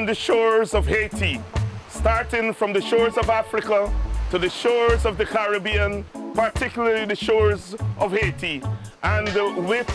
the shores of Haiti, starting from the shores of Africa to the shores of the Caribbean, particularly the shores of Haiti. And with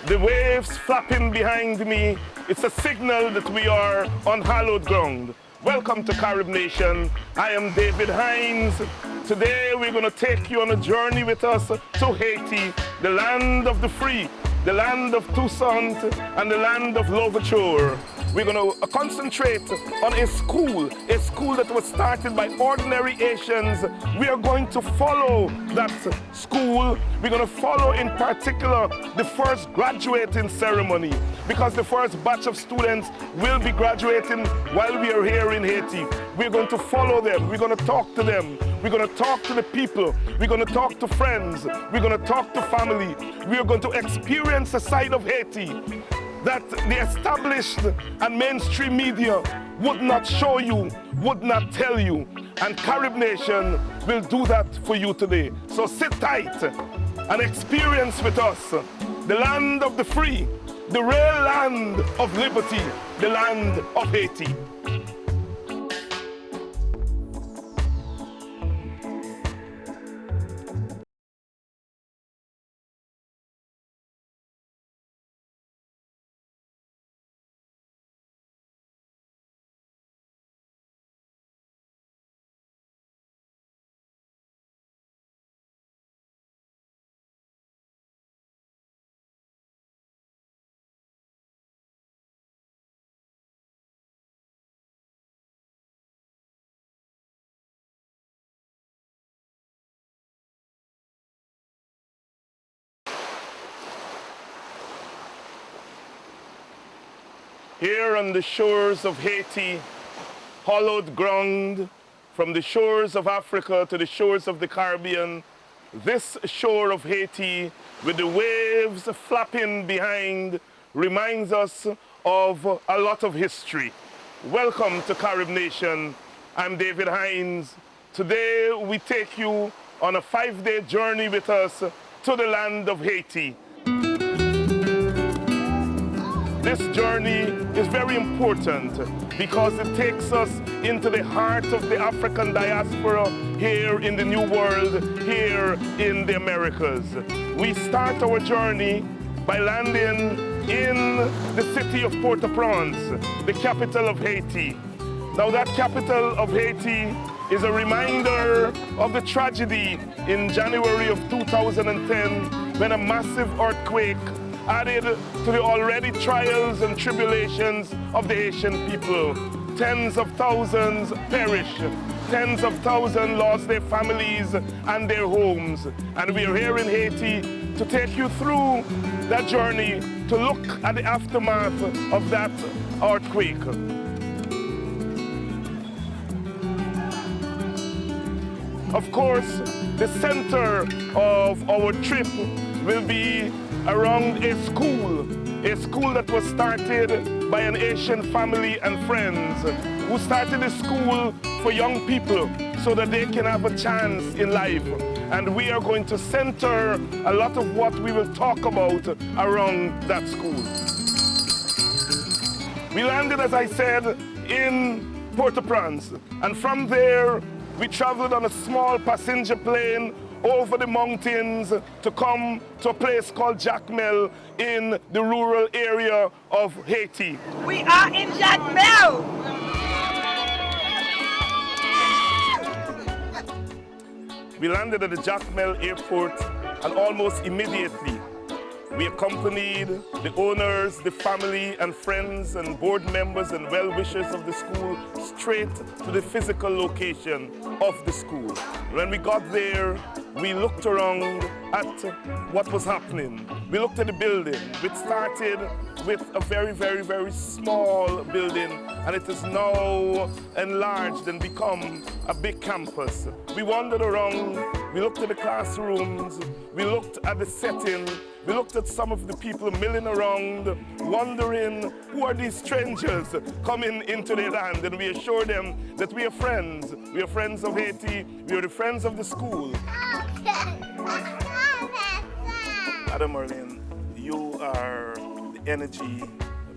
the waves flapping behind me, it's a signal that we are on hallowed ground. Welcome to CaribNation. I am David Hines. Today we're going to take you on a journey with us to Haiti, the land of the free, the land of Toussaint, and the land of Louverture. We're going to concentrate on a school that was started by ordinary Haitians. We are going to follow that school. We're going to follow in particular the first graduating ceremony, because the first batch of students will be graduating while we are here in Haiti. We're going to follow them. We're going to talk to them. We're going to talk to the people. We're going to talk to friends. We're going to talk to family. We are going to experience a side of Haiti that the established and mainstream media would not show you, would not tell you. And CaribNation will do that for you today. So sit tight and experience with us the land of the free, the real land of liberty, the land of Haiti. Here on the shores of Haiti, hollowed ground, from the shores of Africa to the shores of the Caribbean, this shore of Haiti, with the waves flapping behind, reminds us of a lot of history. Welcome to CaribNation. I'm David Hines. Today we take you on a 5-day journey with us to the land of Haiti. This journey is very important because it takes us into the heart of the African diaspora here in the New World, here in the Americas. We start our journey by landing in the city of Port-au-Prince, the capital of Haiti. Now that capital of Haiti is a reminder of the tragedy in January of 2010 when a massive earthquake added to the already trials and tribulations of the Haitian people. Tens of thousands perished. Tens of thousands lost their families and their homes. And we are here in Haiti to take you through that journey, to look at the aftermath of that earthquake. Of course, the center of our trip will be around a school that was started by an Asian family and friends who started a school for young people so that they can have a chance in life. And we are going to center a lot of what we will talk about around that school. We landed, as I said, in Port-au-Prince, and from there we traveled on a small passenger plane over the mountains to come to a place called Jacmel in the rural area of Haiti. We are in Jacmel! We landed at the Jacmel airport, and almost immediately we accompanied the owners, the family and friends and board members and well-wishers of the school straight to the physical location of the school. When we got there, we looked around at what was happening. We looked at the building, which started with a very, very, very small building, and it is now enlarged and become a big campus. We wandered around, we looked at the classrooms, we looked at the setting, we looked at some of the people milling around, wondering who are these strangers coming into their land, and we assured them that we are friends. We are friends of Haiti, we are the friends of the school. Madam Mirlene, you are the energy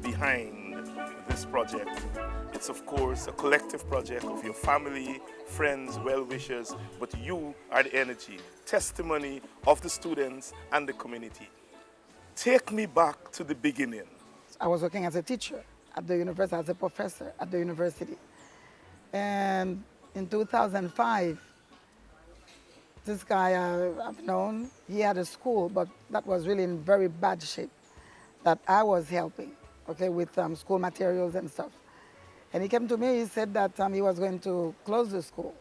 behind this project. It's, of course, a collective project of your family, friends, well-wishers, but you are the energy, testimony of the students and the community. Take me back to the beginning. I was working as a teacher at the university, as a professor at the university. And in 2005, this guy I've known, he had a school, but that was really in very bad shape that I was helping, okay, with school materials and stuff. And he came to me, he said that he was going to close the school.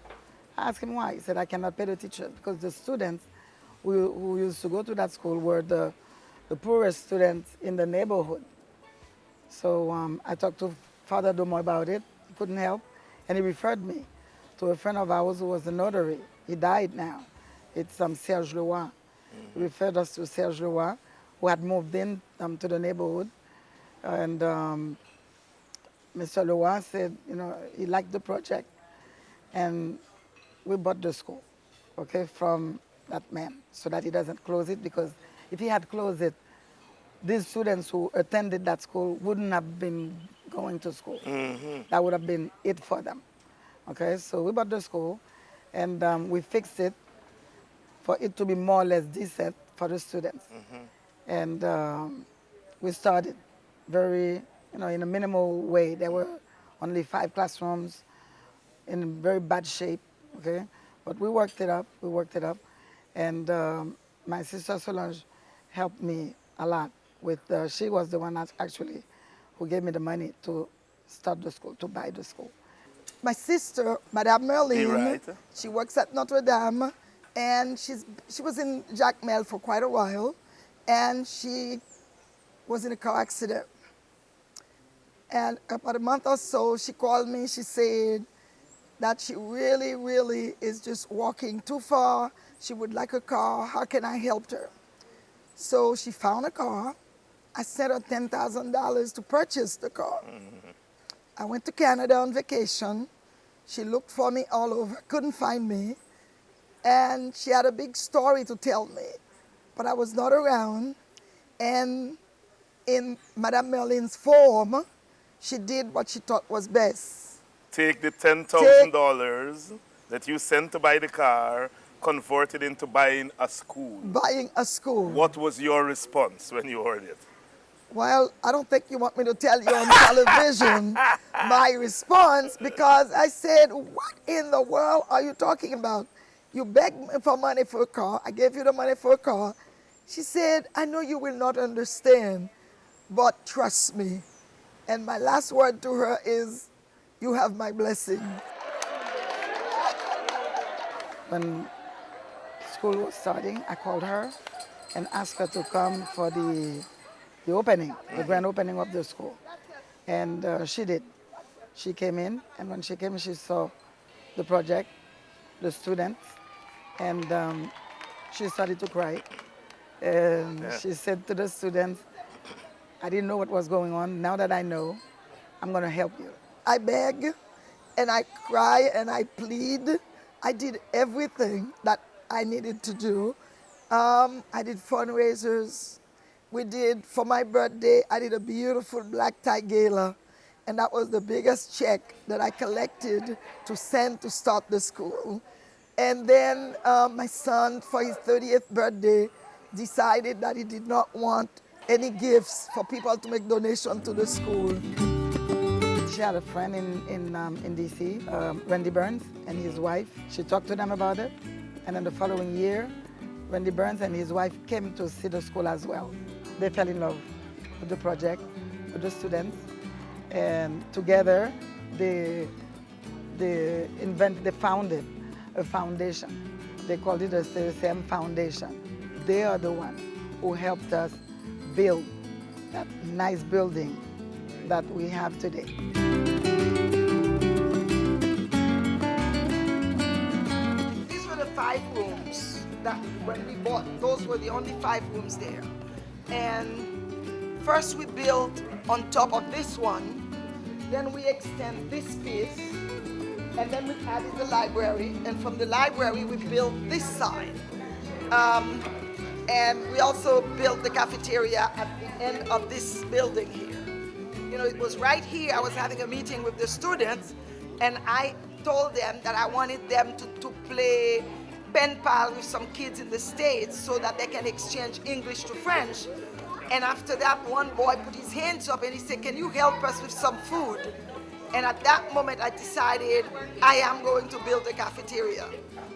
I asked him why. He said, I cannot pay the teachers because the students who used to go to that school were the poorest students in the neighborhood. So I talked to Father Domo about it. He couldn't help. And he referred me to a friend of ours who was a notary. He died now. It's Serge Leroy. He referred us to Serge Leroy, who had moved in to the neighborhood. And Mr. Leroy said, you know, he liked the project. And we bought the school, okay, from that man so that he doesn't close it, because if he had closed it, these students who attended that school wouldn't have been going to school. That would have been it for them. Okay, so we bought the school and we fixed it for it to be more or less decent for the students. And we started very, you know, in a minimal way. There were only 5 classrooms in very bad shape, okay? But we worked it up, And my sister Solange helped me a lot with, she was the one that actually who gave me the money to start the school, to buy the school. My sister, Madame Mirlene, Right. she works at Notre Dame, and she was in Jacmel for quite a while, and she was in a car accident. And about a month or so, she called me, she said that she really, really is just walking too far. She would like a car, how can I help her? So she found a car. I sent her $10,000 to purchase the car. I went to Canada on vacation. She looked for me all over, couldn't find me. And she had a big story to tell me, but I was not around. And in Madame Mirlene's form, she did what she thought was best. Take the $10,000 that you sent to buy the car, convert it into buying a school. Buying a school. What was your response when you heard it? Well, I don't think you want me to tell you on television my response, because I said, what in the world are you talking about? You begged me for money for a car. I gave you the money for a car. She said, I know you will not understand, but trust me. And my last word to her is, you have my blessing. When school was starting, I called her and asked her to come for the opening, the grand opening of the school. And she did. She came in, and when she came, she saw the project, the students, and she started to cry. And she said to the students, I didn't know what was going on. Now that I know, I'm going to help you. I beg, and I cry, and I plead. I did everything that I needed to do. I did fundraisers. We did, for my birthday, I did a beautiful black tie gala, and that was the biggest check that I collected to send to start the school. And then my son, for his 30th birthday, decided that he did not want any gifts for people to make donations to the school. She had a friend in D.C., Randy Burns, and his wife. She talked to them about it, and then the following year, Randy Burns and his wife came to see the school as well. They fell in love with the project, with the students, and together they founded a foundation. They called it a CECM Foundation. They are the ones who helped us build that nice building that we have today. These were the 5 rooms that when we bought, those were the only 5 rooms there. And first we built on top of this one, then we extend this piece, and then we added the library, and from the library we built this side. And we also built the cafeteria at the end of this building here. You know, it was right here. I was having a meeting with the students, and I told them that I wanted them to play pen pal with some kids in the States so that they can exchange English to French. And after that, one boy put his hands up and he said, "Can you help us with some food?" And at that moment, I decided I am going to build a cafeteria.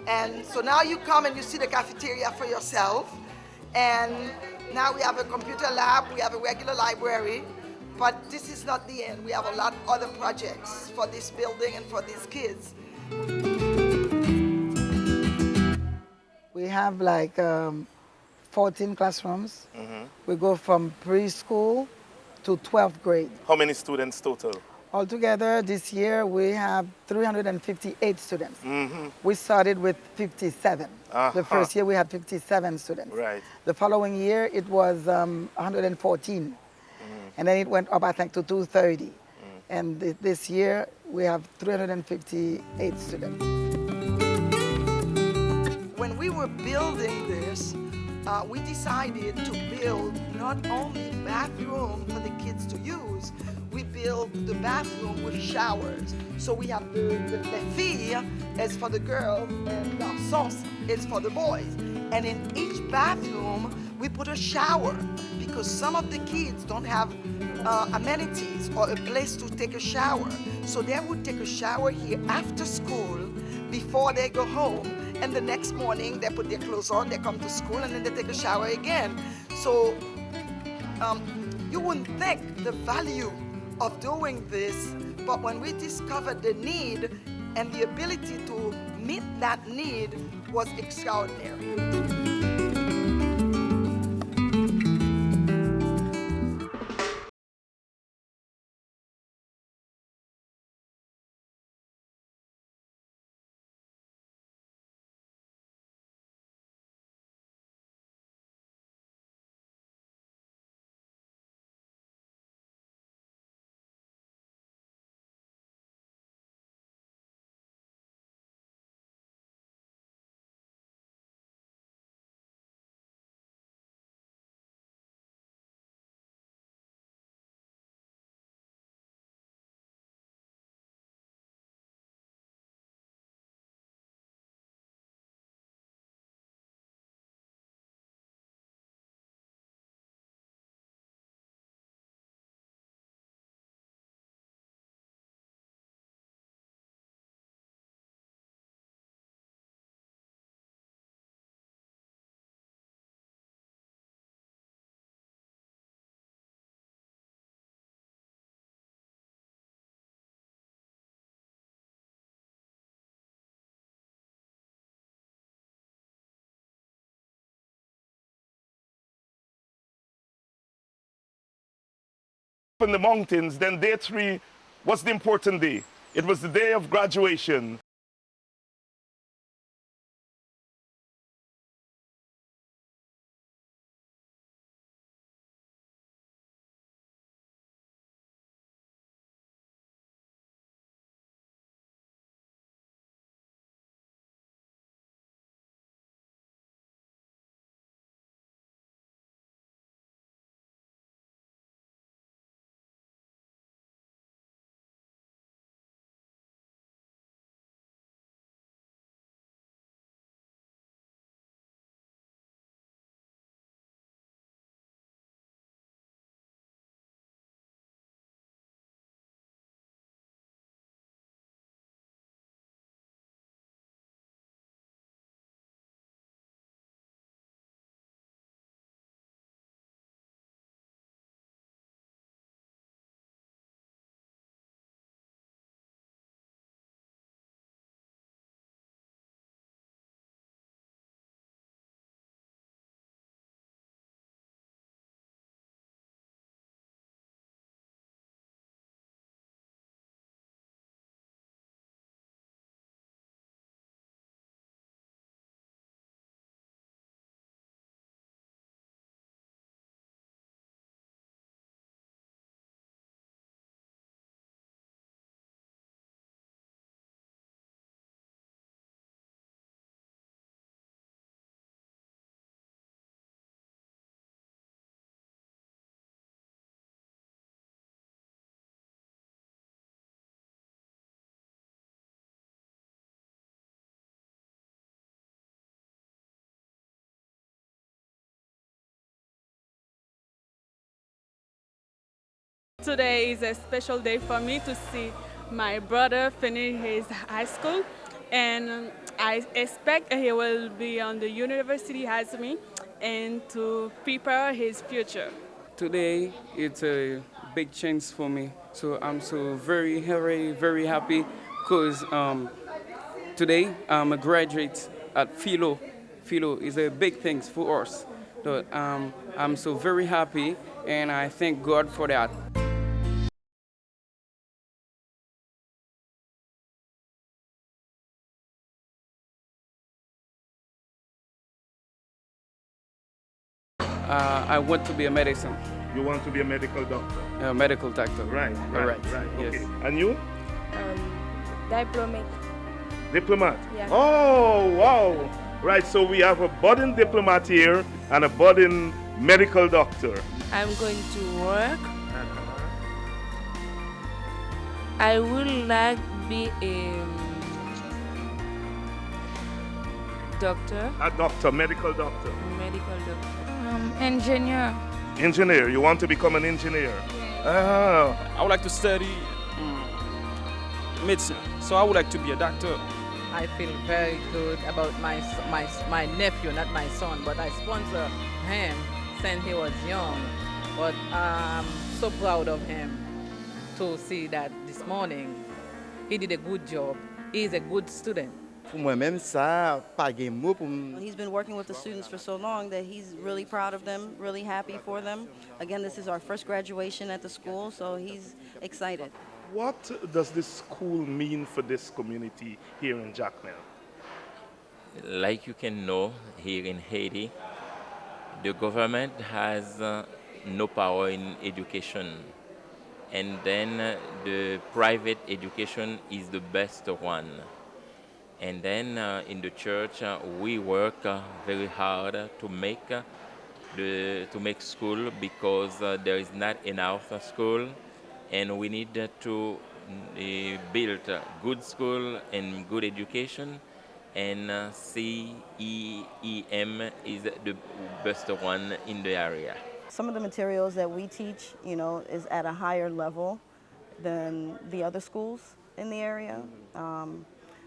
And so now you come and you see the cafeteria for yourself. And now we have a computer lab, we have a regular library, but this is not the end. We have a lot of other projects for this building and for these kids. We have like 14 classrooms. We go from preschool to 12th grade. How many students total? Altogether, this year we have 358 students. We started with 57. The first year we had 57 students. Right. The following year it was 114. And then it went up, I think, to 230. And this year we have 358 students. When we were building this, we decided to build not only bathroom for the kids to use, we built the bathroom with showers. So we have the filles is for the girls and garçons is for the boys. And in each bathroom, we put a shower because some of the kids don't have amenities or a place to take a shower. So they would take a shower here after school before they go home. And the next morning, they put their clothes on, they come to school, and then they take a shower again. So you wouldn't think the value of doing this, but when we discovered the need and the ability to meet that need was extraordinary. In the mountains, then day 3 was the important day. It was the day of graduation. Today is a special day for me to see my brother finish his high school, and I expect he will be on the university as me and to prepare his future. Today, it's a big chance for me. So I'm so very happy because today I'm a graduate at Philo. Philo is a big thing for us. So I'm so very happy and I thank God for that. I want to be a medicine, You want to be a medical doctor? a medical doctor. Right, All right, right. right. Yes. Okay. And you? Diplomat. Diplomat? Yeah. Oh, wow. Right, so we have a budding diplomat here and a budding medical doctor. I'm going to work. I would like be a doctor, A doctor, medical doctor. medical doctor. Engineer. Engineer, you want to become an engineer? Ah, I would like to study medicine, so I would like to be a doctor. I feel very good about my nephew, not my son, but I sponsor him since he was young. But I'm so proud of him to see that this morning he did a good job. He is a good student. Pour moi-même, ça, pas de mots pour He's been working with the students for so long that he's really proud of them, really happy for them. Again, this is our first graduation at the school, so he's excited. what does this school mean for this community here in Jacmel? Like you can know, here in Haiti, the government has no power in education. And then the private education is the best one. And then in the church, we work very hard to make school because there is not enough school, and we need to build a good school and good education. And CEEM is the best one in the area. Some of the materials that we teach, is at a higher level than the other schools in the area.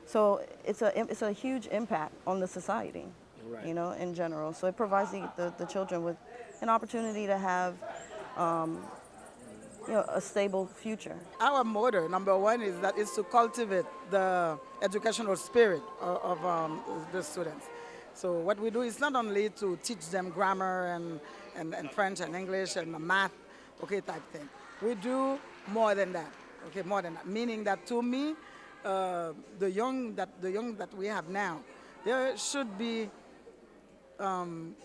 So it's a huge impact on the society, Right. in general. So it provides the children with an opportunity to have, a stable future. Our motto, number one, is to cultivate the educational spirit of the students. So what we do is not only to teach them grammar and French and English and math, okay, type thing. We do more than that, okay, more than that. Meaning that to me, the young that we have now, they should be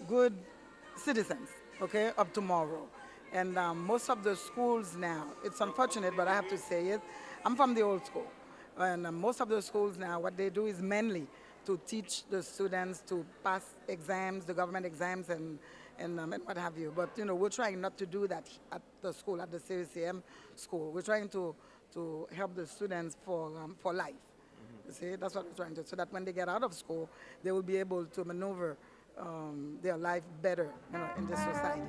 good citizens, okay, of tomorrow. And most of the schools now, it's unfortunate, but I have to say it, I'm from the old school. And most of the schools now, what they do is mainly to teach the students to pass exams, the government exams, and what have you. But, we're trying not to do that at the school, at the CECM school. We're trying to help the students for life. You see, that's what we're trying to do, so that when they get out of school, they will be able to maneuver their life better, in this society.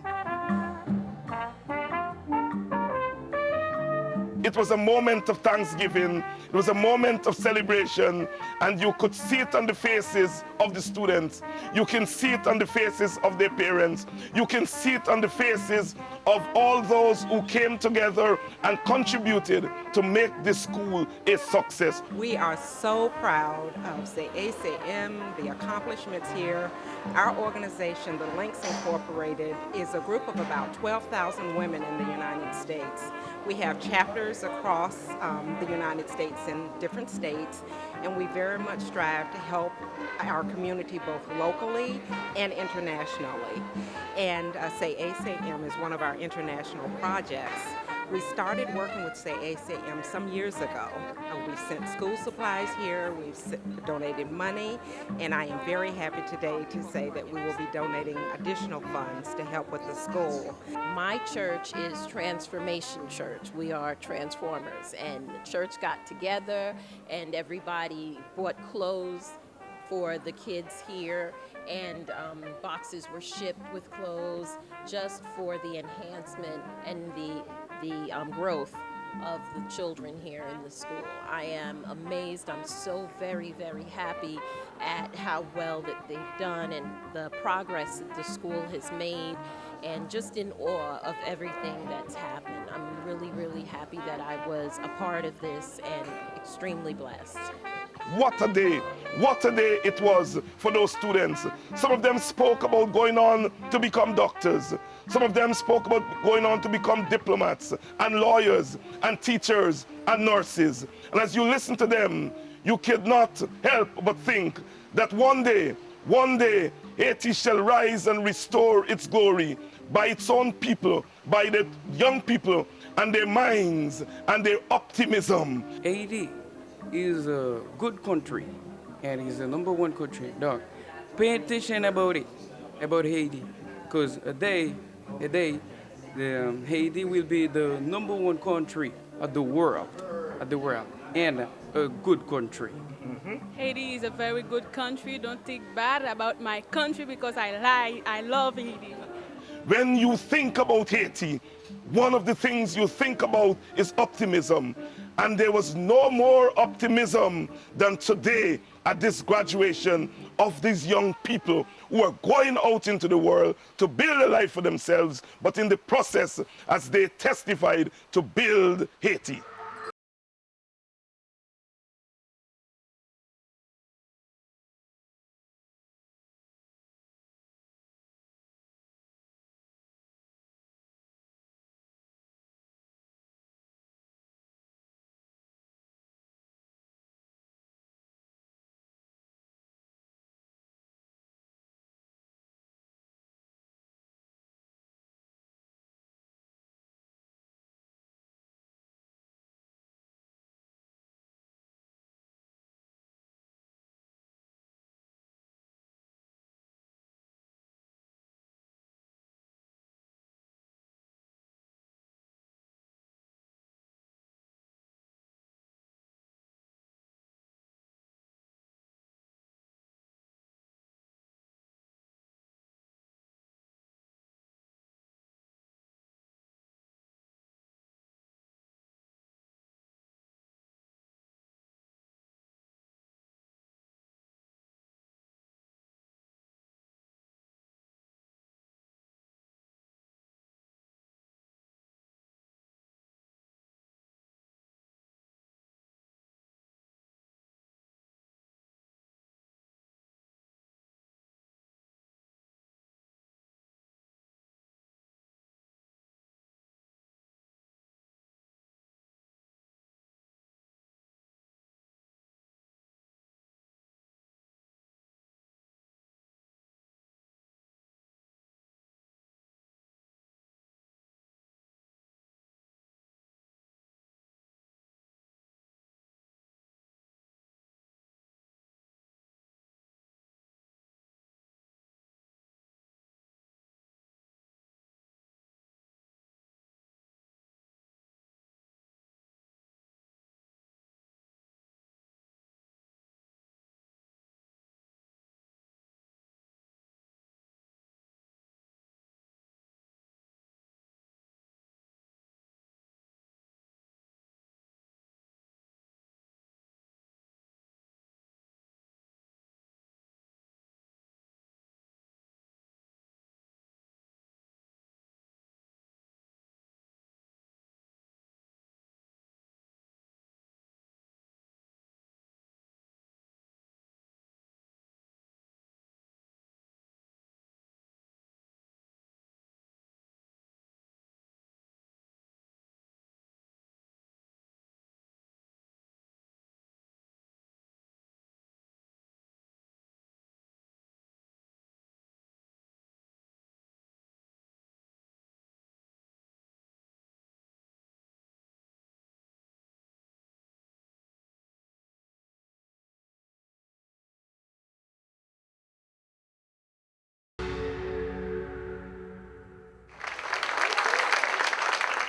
It was a moment of thanksgiving. It was a moment of celebration, and you could see it on the faces of the students. You can see it on the faces of their parents. You can see it on the faces of all those who came together and contributed to make this school a success. We are so proud of CECM, the accomplishments here. Our organization, the Links Incorporated, is a group of about 12,000 women in the United States. We have chapters across the United States in different states, and we very much strive to help our community both locally and internationally. And CECM is one of our international projects. We started working with CECM some years ago. We've sent school supplies here, we've donated money, and I am very happy today to say that we will be donating additional funds to help with the school. My church is Transformation Church. We are transformers, and the church got together and everybody bought clothes for the kids here, and boxes were shipped with clothes just for the enhancement and the the growth of the children here in the school. I am amazed. I'm so very, very happy at how well that they've done and the progress that the school has made, and just in awe of everything that's happened. I'm really, really happy that I was a part of this and extremely blessed. What a day it was for those students. Some of them spoke about going on to become doctors. Some of them spoke about going on to become diplomats and lawyers and teachers and nurses. And as you listen to them, you cannot help but think that one day, Haiti shall rise and restore its glory by its own people, by the young people and their minds and their optimism. Haiti is a good country, and it's the #1 country. Dog, pay attention about it, about Haiti, because Haiti will be the #1 country of the world, and a good country. Haiti is a very good country. Don't think bad about my country because I love Haiti. When you think about Haiti, one of the things you think about is optimism. And there was no more optimism than today at this graduation of these young people who are going out into the world to build a life for themselves, but in the process, as they testified, to build Haiti.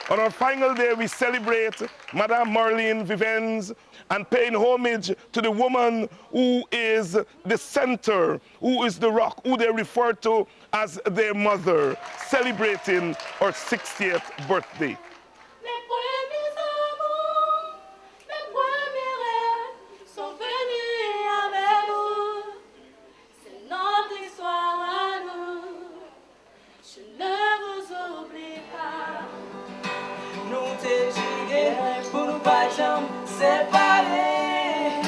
On our final day, we celebrate Madame Mirlene Vivens and paying homage to the woman who is the center, who is the rock, who they refer to as their mother, celebrating her 60th birthday. jambes séparées,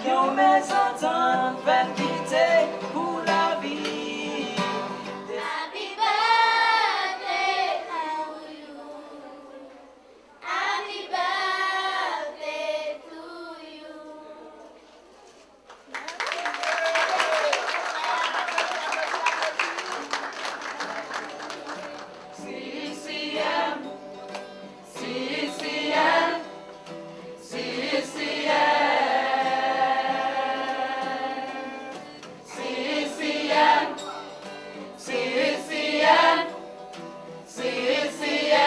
qui ont mes ententes fait quitter pour la vie. Happy birthday to you. Happy birthday to you. CECM, CECM, CECM, CECM, CECM, CECM.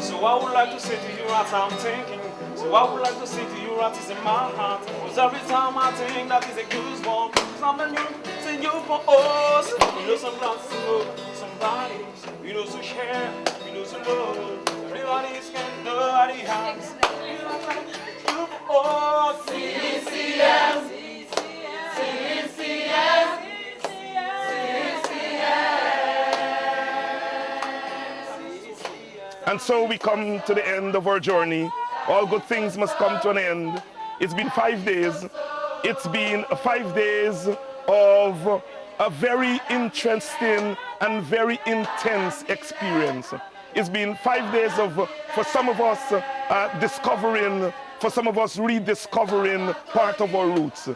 So I would like to say to you what I'm thinking. So I would like to say to you what is in my heart. Cause every time I think that is a goosebump. Cause I'm a new to you for us. We know some lots to go, somebody. We know to share, we know to love. Everybody's can nobody has. You for us. CECM, CECM, And so we come to the end of our journey. All good things must come to an end. It's been 5 days. It's been 5 days of a very interesting and very intense experience. It's been 5 days of, for some of us, discovering, for some of us rediscovering part of our roots.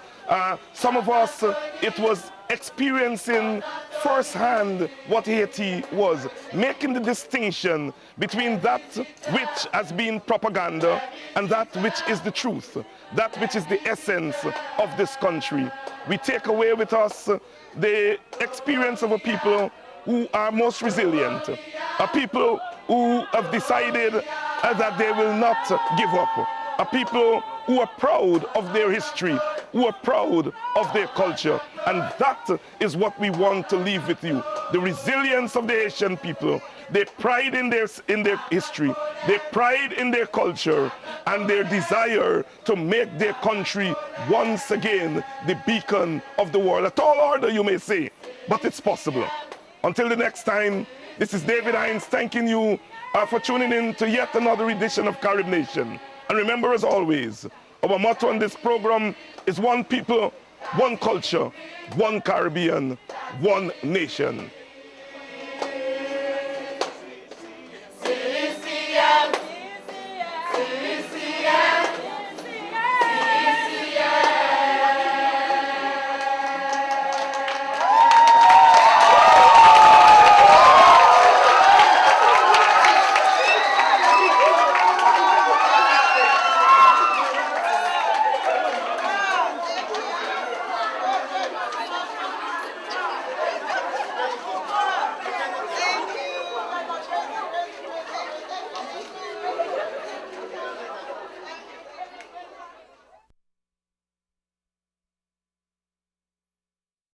Some of us, it was experiencing firsthand what Haiti was, making the distinction between that which has been propaganda and that which is the truth, that which is the essence of this country. We take away with us the experience of a people who are most resilient, a people who have decided that they will not give up, a people who are proud of their history, who are proud of their culture. And that is what we want to leave with you. The resilience of the Haitian people, their pride in their history, their pride in their culture, and their desire to make their country once again the beacon of the world. A tall order, you may say, but it's possible. Until the next time, this is David Hines thanking you for tuning in to yet another edition of CaribNation. And remember, as always, our motto on this program is one people, one culture, one Caribbean, one nation.